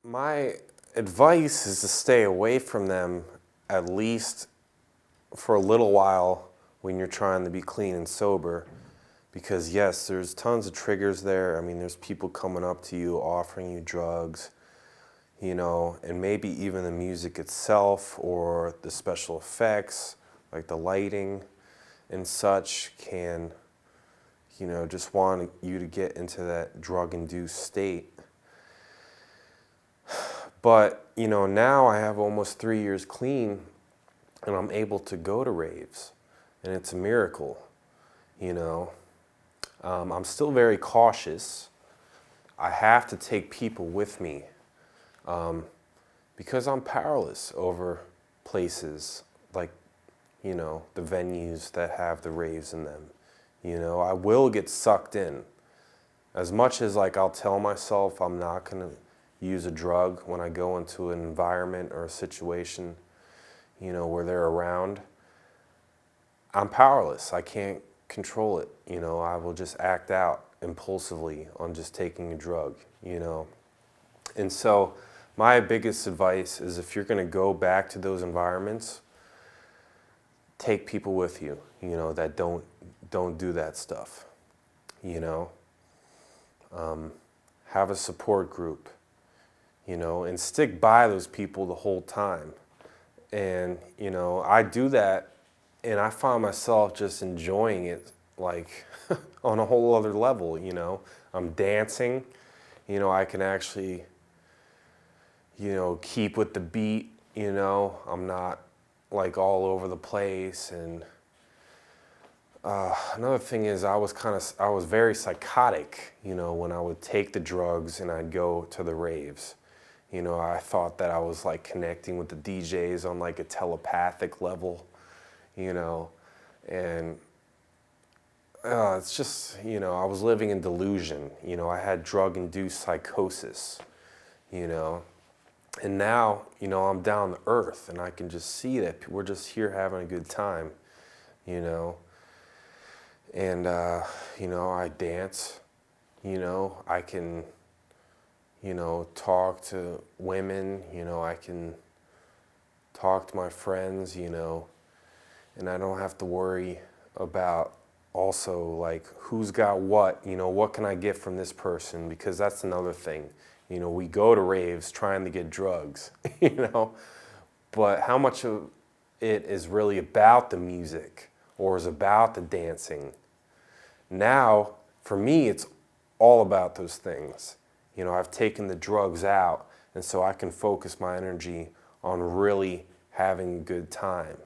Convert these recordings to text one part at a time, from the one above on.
My advice is to stay away from them at least for a little while when you're trying to be clean and sober. Because yes, there's tons of triggers there. I mean, there's people coming up to you, offering you drugs, and maybe even the music itself or the special effects, like the lighting and such can, just want you to get into that drug-induced state. But, now I have almost 3 years clean and I'm able to go to raves, and it's a miracle, I'm still very cautious. I have to take people with me because I'm powerless over places like, the venues that have the raves in them. I will get sucked in. As much as I'll tell myself I'm not going to use a drug when I go into an environment or a situation, where they're around, I'm powerless. I can't control it. I will just act out impulsively on just taking a drug, And so my biggest advice is if you're going to go back to those environments, take people with you, that don't do that stuff, have a support group, and stick by those people the whole time. And, I do that and I find myself just enjoying it on a whole other level, I'm dancing, I can actually, keep with the beat, I'm not all over the place. And another thing is I was very psychotic, when I would take the drugs and I'd go to the raves. I thought that I was connecting with the DJs on a telepathic level, and it's just, I was living in delusion. I had drug-induced psychosis, and now, I'm down to earth and I can just see that we're just here having a good time, and, I dance, I can, talk to women, I can talk to my friends, and I don't have to worry about also who's got what can I get from this person, because that's another thing. We go to raves trying to get drugs, but how much of it is really about the music or is about the dancing? Now, for me, it's all about those things. I've taken the drugs out, and so I can focus my energy on really having a good time.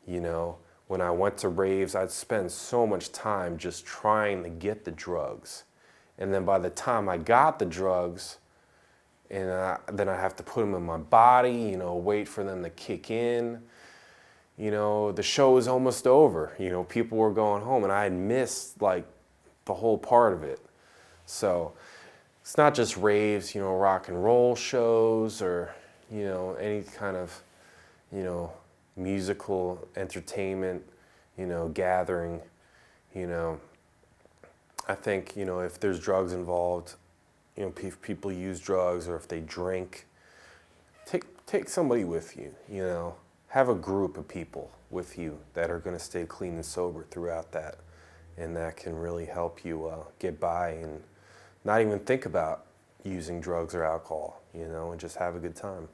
When I went to raves, I'd spend so much time just trying to get the drugs. And then by the time I got the drugs, and then I have to put them in my body, wait for them to kick in. The show was almost over. People were going home, and I had missed the whole part of it. So it's not just raves, rock and roll shows or, any kind of, musical entertainment, gathering, I think, if there's drugs involved, if people use drugs or if they drink, take somebody with you, have a group of people with you that are going to stay clean and sober throughout that. And that can really help you get by and not even think about using drugs or alcohol, and just have a good time.